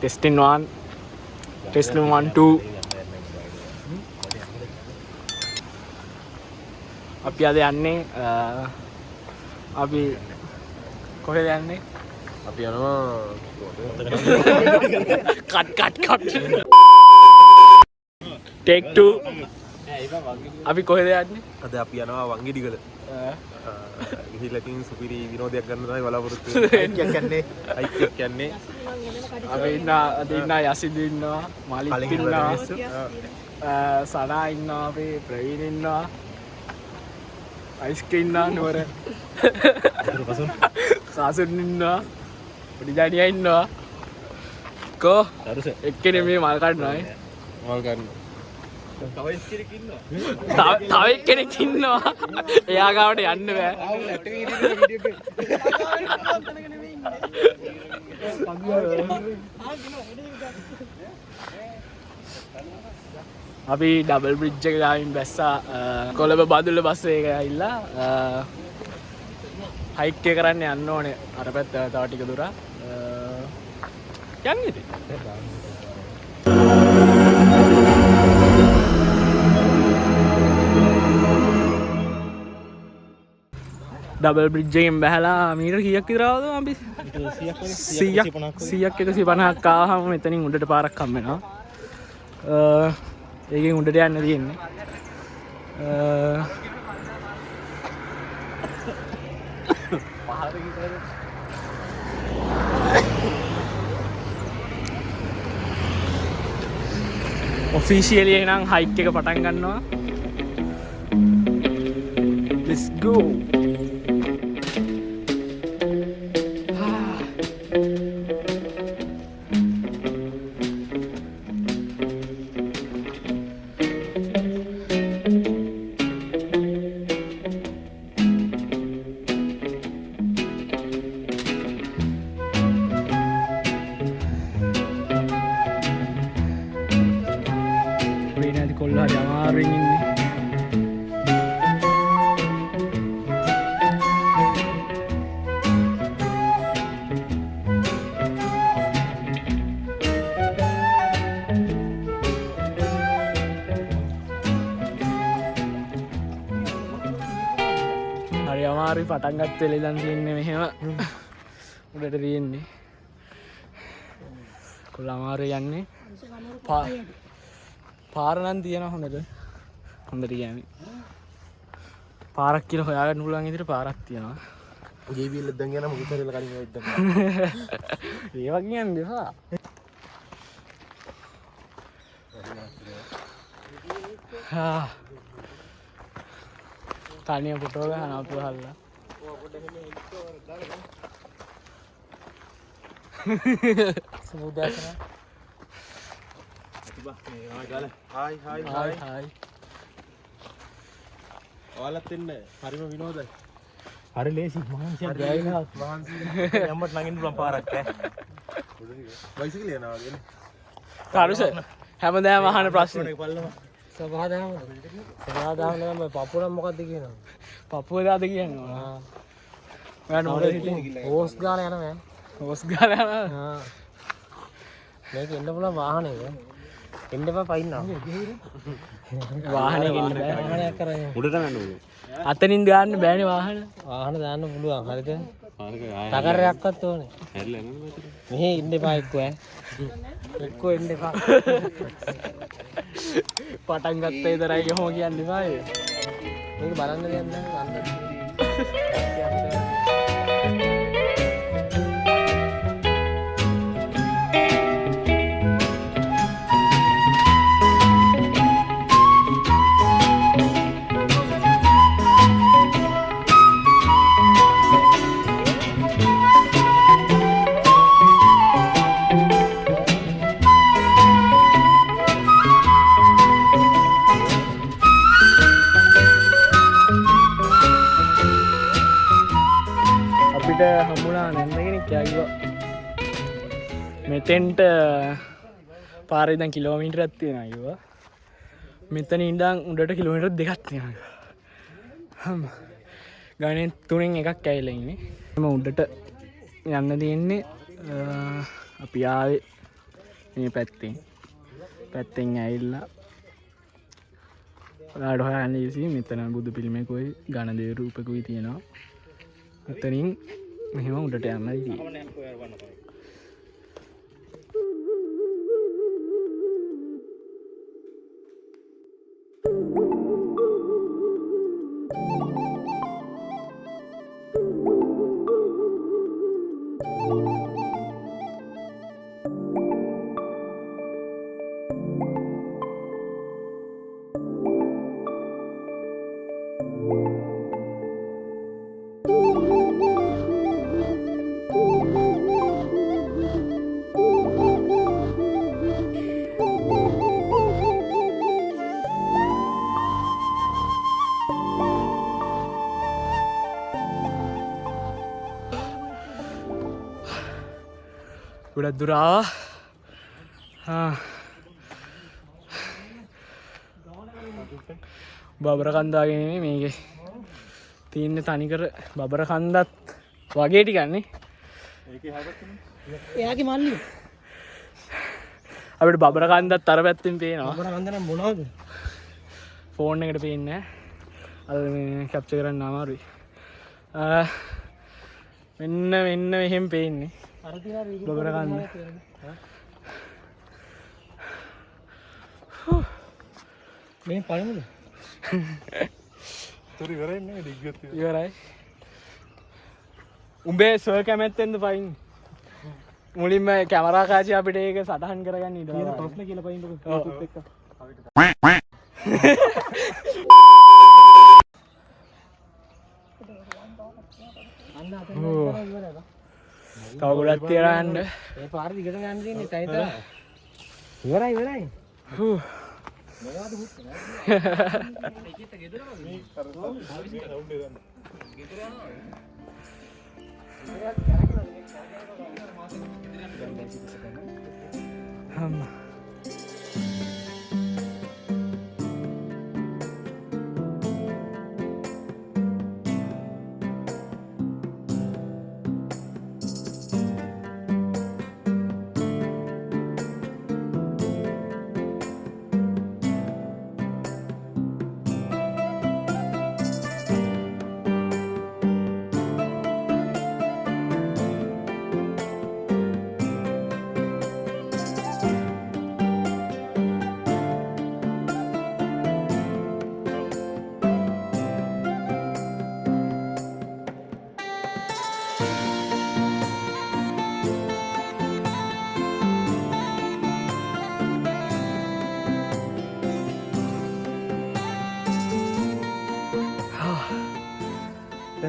testing 1 testing 1 2 අපි අද යන්නේ අපි කොහෙද යන්නේ අපි යනවා කට් take 2 අපි කොහෙද යන්නේ අද අපි යනවා වංගිඩිගල ගිහිල්ලා තින් සුපිරි විනෝදයක් ගන්න තමයි බලාපොරොත්තු වෙන්නේ. අයික් කියන්නේ අපි ඉන්න යසිදු ඉන්නවා මාලික් ඉන්නවා සනා ඉන්නවා අපි ප්‍රවීණ ඉන්නවා අයිස්ක ඉන්නවා නුවර කාසුන් ඉන්නවා පොඩි ජානියා ඉන්නවා කෝ එක්කෙනෙක් මේ මල් කඩනවා මල් ගන්න තව එක්කෙනෙක් ඉන්නවා එයා ගාවට යන්න බෑ අපි ඩබල් බ්‍රිජ් එක ගාවින් බැස්සා කොළඹ බදුල්ල බස් එක ඇවිල්ලා හයික් එක කරන්න යන්න ඕනේ අර පැත්ත තව ටික දුර යන්න ඉතින් ඩබල් බ්‍රිජ් එකෙන් බැහැලා මීටර කීයක් විතර ආවද අපි 100ක් 150ක් ආවම මෙතනින් උඩට පාරක් හම් වෙනවා ඒකෙන් උඩට යන්න තියෙන්නේ ඔෆිෂියලි නම් හයික් එක පටන් ගන්නවා let's go කොල්ලා ජමාරුවෙන් ඉන්නේ හරි අමාරුයි පටන් ගත්ත වෙලේ ඉඳන් තියෙන්නේ මෙහෙම උඩට තියෙන්නේ කොල්ලා අමාරුයි යන්නේ පාර නම් තියෙනවා හොඳට කියන්නේ පාරක් කියලා හොයාගන්න පුළුවන් විදිහට පාරක් තියෙනවා ජීවිල් දැන් යන මොකද කරලා කලින් වෙද්ද ඒ වගේ කියන්නේ දෙපා තනිය ෆොටෝ ගන්න අපු හල්ලා සමුදාසන හායි ඔයාලත් එන්න හරිම විනෝදයි හරි ලේසි මහන්සියක් ගෑවිලා මහන්සි යම්මත් ළඟින් පුළුවන් පාරක් ඈ බයිසිකල් යනවා වගේ කාරුස හැමදාම අහන ප්‍රශ්නේ සබහාදාම නම් පපුරම් මොකක්ද කියනවා පපුව දාද කියනවා ඔයාලට මොකද හිතන්නේ හෝස් ගාලා යනවා හොස් ගාලා යනවා මේක එන්න පුළුවන් වාහනයක එන්න එපා පයින්නවා වාහනේ ගෙන්න බෑ වාහනයක් කරගෙන උඩට යන්න ඕනේ අතනින් දාන්න බෑනේ වාහන වාහන දාන්න පුළුවන් හරිද තකරයක්වත් ඕනේ හැරිලා යනවා මෙහෙ ඉන්න එපා එක්කෝ එන්න එපා පටන් ගත්ත විතරයි කොහොම කියන්න එපා මේක බලන්න දෙයක් නැහැ හමුණා නැන්න කෙනෙක් කිව්වා මෙතෙන්ට පාරේ දැන් කිලෝමීටරයක් තියෙනවා කිව්වා මෙතන ඉඳන් උඩට කිලෝමීටර් දෙකක් තියෙනවා ගණන් තුනෙන් එකක් ඇවිල්ලා ඉන්නේ මම උඩට යන්න තියෙන්නේ අපි ආවේ මේ පැත්තෙන් ඇවිල්ලා ඔයාලට හොයන්න ලේසියි. මෙතන බුදු පිළිමයකුයි ඝනදේව රූපකුයි තියෙනවා. මෙතනින් මෙහෙම උඩට යන්නයි තියෙන්නේ. ගොඩක් දුර ආවා. බබර කන්දාගෙන නෙමෙයි මේකේ තියෙන්නේ තනිකර බබර කන්දත් වගේ ටිකන්නේ. එයාගේ මල්ලි අපිට බබර කන්දත් අර පැත්තෙන් පේනවා. බබර කන්ද නම් මොනවද? ෆෝන් එකට පේන්නේ නැහැ. අද මේ කැප්චර් කරන්න අමාරුයි. මෙන්න මෙහෙම පේන්නේ. බබර කන්ද. මේ පළමුද? ඉවරයි. උඹේ සර් කැමැත්තෙන්ද පයින්? මුලින්ම කැමරා කාචි අපිට ඒක සටහන් කරගන්න ඉඳලා. කියන ප්‍රශ්න කියලා පයින්ද YouTube එක. තව ගොඩක් තියලා යන්න. මේ පාර දිගට යන්න තියෙන්නේ තයිත. ඉවරයි.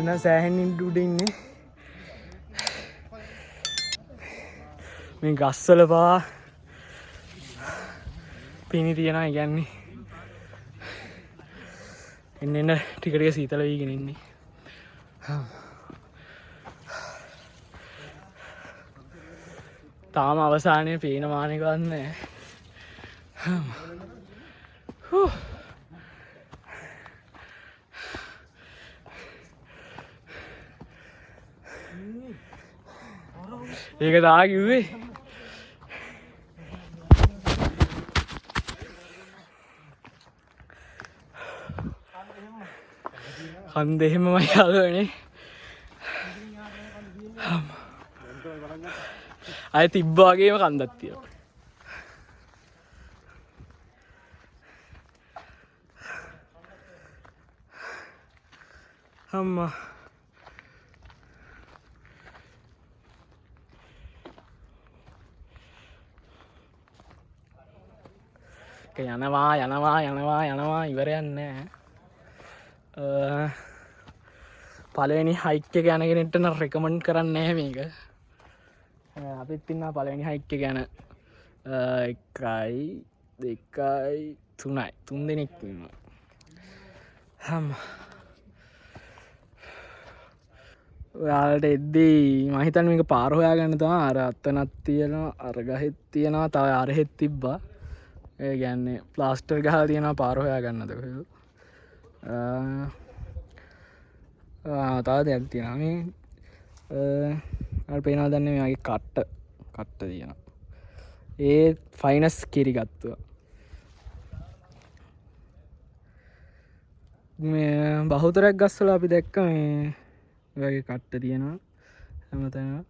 දැන් සෑහෙනින් උඩ ඉන්නේ. මේ ගස්වල පවා පිනි තියනවා. කියන්නේ එන්න ටික ටික සීතල වීගෙන ඉන්නේ. තාම අවසානයේ පේන මානෙකවත් නැහැ. ඒක තා කිව්වේ. කන්ද එහෙමමයි යාළුවනේ. අය තිබ්බ වගේම කන්දක් තියෙනවා. අම්මා යනවා ඉවරයක් නැහැ. පළවෙනි හයික් එක යන කෙනෙක්ට නම් රෙකමන්ඩ් කරන්නේ නැහැ මේක. අපිත් ඉන්නවා පළවෙනි හයික් එක යන 1 2 3යි 3 දෙනෙක් ඉන්නවා. ඔයාලට එද්දී මම හිතන්නේ මේක පාර හොයාගන්න තමයි. අර අතනක් තියෙනවා, අර ගහෙත් තියෙනවා, තව අර හෙත් තිබ්බා. ඒ කියන්නේ ප්ලාස්ටර් ගහලා තියෙනවා පාර හොයාගන්නද කොහෙද. තව දෙයක් තියෙනවා මේ අර පේනවා දන්නේ මේ වගේ කට්ට තියෙනවා. ඒ ෆයිනස් කිරි ගත්තුවා. බහුතරක් ගස්සල අපි දැක්ක මේ වගේ කට්ට තියෙනවා හැමතැන.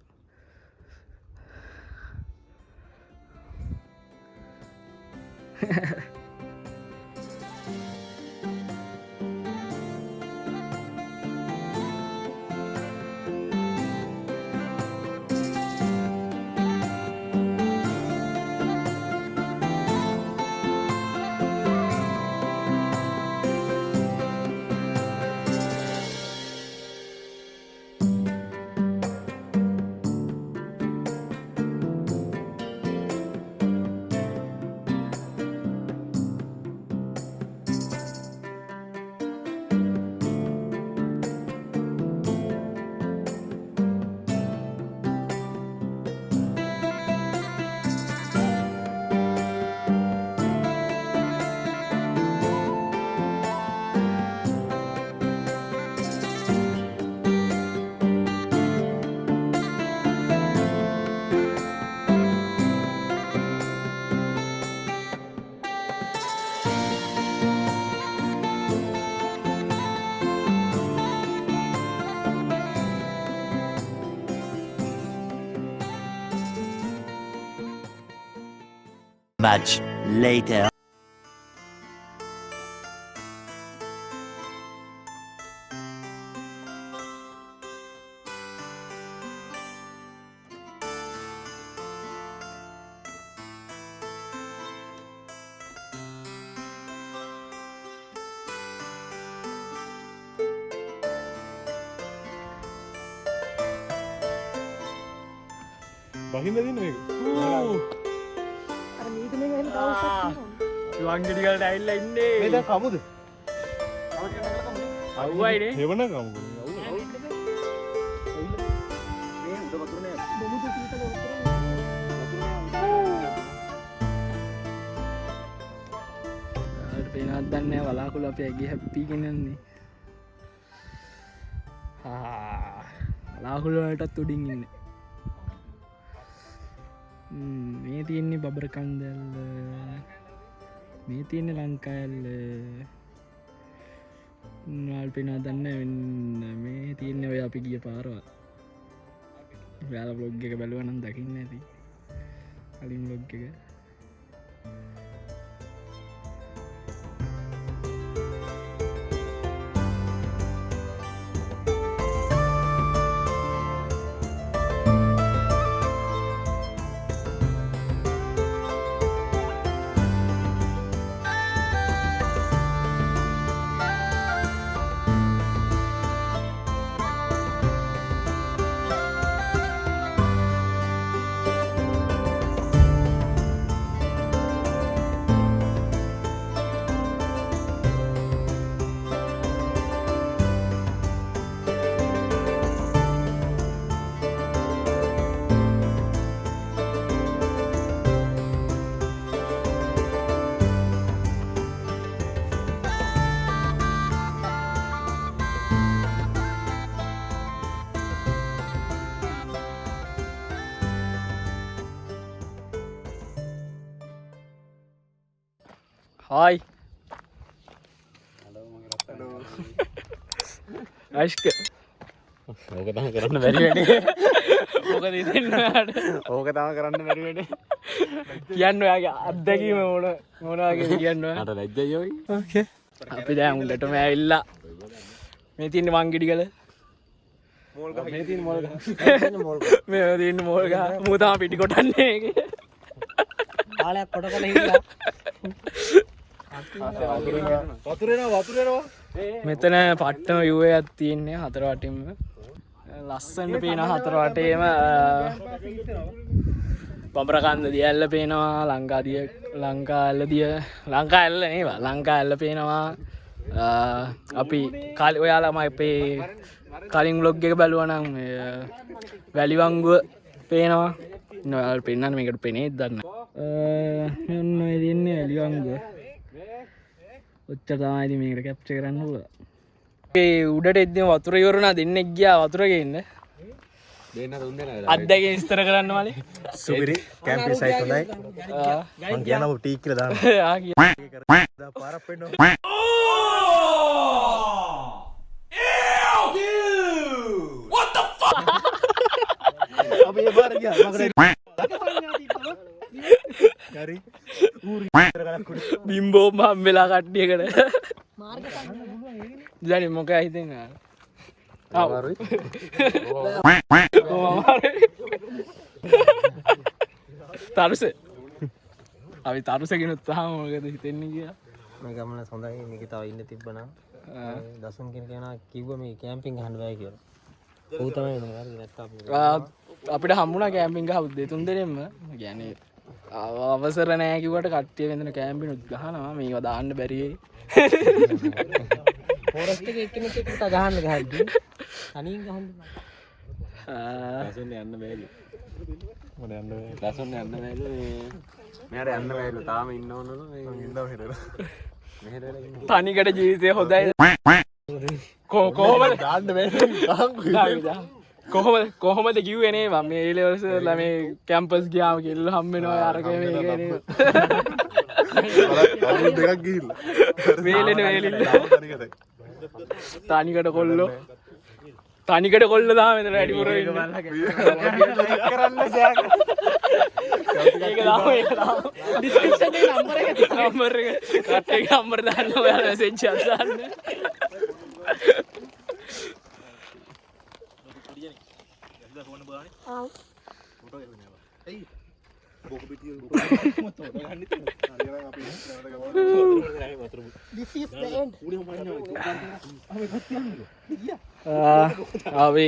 Much later. බහින්න දෙන්න මේක. වංගඩිකලට ඇල්ල ඉන්නේ මේ දැන් කමුද? අව්වයිනේ. හෙවන කමු. පේනවත් දන්නේ වලාකුළු අපි ඇගේ හැප්පී ගෙනන්නේ. වලාකුළු වලටත් උඩින් ඉන්නේ. මේ තියෙන්නේ බබර කන්දල්ල. මේ තියෙන්නේ ලංකාඇල්ල. නාල් පේනා දන්නේ වෙන්න මේ තියෙන්නේ ඔය අපි ගිය පාරවල්. ඔයාලා බ්ලොග් එක බැලුවා නම් දකින්න ඇති. කලින් බ්ලොග් එක. Hi. Hello. Ashka. ඕක තමයි කරන්න බැරි වැඩේ. මොකද ඉතින් ඔයාට ඕක තමයි කරන්න බැරි වැඩේ. කියන්න ඔයාගේ අත්දැකීම මොන වගේ කියන්න ඔයා. මට ලැජ්ජයි ඔය. ඕකේ. අපි දැන් උඩටම ඇවිල්ලා මේ තියෙන වංගිඩිගල මෝල් ගහ. මේ තියෙන මෝල් ගහ. මේ තියෙන මෝල් ගහ මූ තමයි පිටි කොටන්නේ ඒකේ. කාලයක් කොට කොට හිටියා. වතුරේනවා. මෙතන පට්ටම යුවේ එකක් තියෙන්නේ හතර වටින්ම. ලස්සනට පේන හතර වටේම බඹරකන්ද දියැල්ල පේනවා, ලංකා ඇල්ල නේවා. ලංකා ඇල්ල පේනවා. අපි ඔයාලම අපේ කලින් ව්ලොග් එක බැලුවා නම් වැලිවංගුව පේනවා. ඔයාලට පෙන්නන්න මේකට පෙනේද දන්න. මෙන්න ඔය දින්නේ වැලිවංගුව. ඔච්චර තමයි ඉතින් මේකට කැප්චර් කරන්න පුළුවන්. ඒ උඩට එද්දීම වතුර ඉවරුණා දෙන්නෙක් ගියා වතුර ගේන්න. අත්දැකීම් විස්තර කරන්න මලි සුපිරි කැම්පින් සයිට් හොඳයි මං කියනවා ටීක් කියලා දාන්න පාරක් වෙන්න අපි ඒ පාර ගියා හරි බිම්බෝ මම් වෙලා කට්ටියකට ජනි මොක හිතෙන් තරුස අපි තරුසගෙන උත්හම මොකද හිතෙන්නේ කිය මේ ගමන හොඳයි මේක තව ඉන්න තිබ්බනම් දසුන් කෙනා කිව්ව මේ කැම්පින් ගහන්න බෑ කියලා. ඌ තමයි නැත්තම් අපිට හම්බුණා කැම්පින් ගහ උදේ 3 දෙනෙම කියන්නේ අවසර නෑ කිව්වට කට්ටිය වෙනදන කැම්පින් ගහනවා මේක දාන්න බැරි වෙයි. ෆෝරස්ට් එකේ එක්කෙනෙක් එක්ක ගහන්න ගහද්දි තනියෙන් ගහන්න දසුන් යන්න බෑලු මොන යන්න බෑ දසුන් යන්න බෑලු මෙයාට යන්න බෑලු තාම ඉන්න ඕනලු මේ ඉන්නවා මෙහෙර තනිකට ජීවිතය හොඳයි කොහොමද දාන්න බෑ කොහොමද කිව්වනේ මම මේ ලෙවල්ස් ළමේ කැම්පස් ගියාම කිල්ල හම්බෙනවා අරක මේක නේ දෙකක් ගිහිල්ලා වේලෙන වේලිල්ල තනිකට කොල්ලෝ තනිකට කොල්ල දාම මෙතන වැඩිපුර ඉන්න කරන්න සෑක ඒක දාම ඩිස්ක්‍රිප්ෂන් එකේ නම්බර එක කට් එකේ නම්බර දාන්න ඔයාලා මෙසේජ් එකක් දාන්න අපි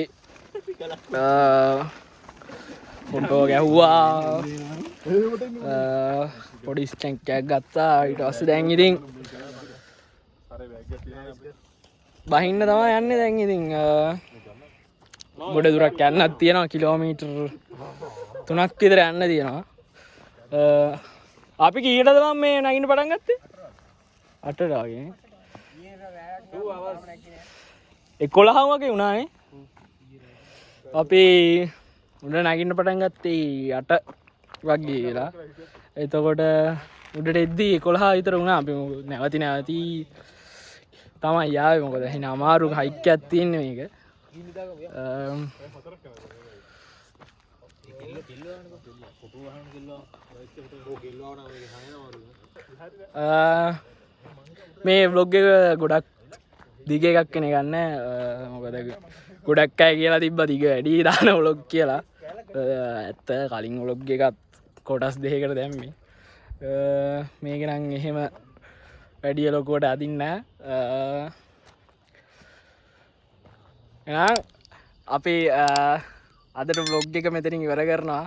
ෆොටෝ ගැහුවා පොඩි ස්ටැන්කයක් ගත්තා ඊට පස්සේ දැන් ඉතින් බහින්න තමයි යන්නේ දැන් ඉතින් ගොඩ දුරක් යන්නත් තියෙනවා කිලෝමීටර් 3ක් විතර යන්න තියෙනවා අපි කීයටද මම මේ නගින්න පටන් ගත්තේ 8ට වගේ 11 වගේ වුණානේ අපි උඩ නගින්න පටන් ගත්තේ 8 වගේ වෙලා එතකොට උඩට එද්දී 11 විතර වුණා අපි නැවති තමයි යාවේ මොකද එහෙනම් අමාරු හයික් එකක් තියෙන්නේ මේක මේ vlog එක ගොඩක් දිග එකක් කෙනෙක් ගන්න මොකද ගොඩක් අය කියලා තිබ්බ දිග වැඩි දාන vlog කියලා ඇත්ත කලින් vlog එකත් කොටස් දෙකකට දැම්මේ මේක නම් එහෙම වැඩි ලොකුවට අදින්න එහෙනම් අපි අදට vlog එක මෙතනින් ඉවර කරනවා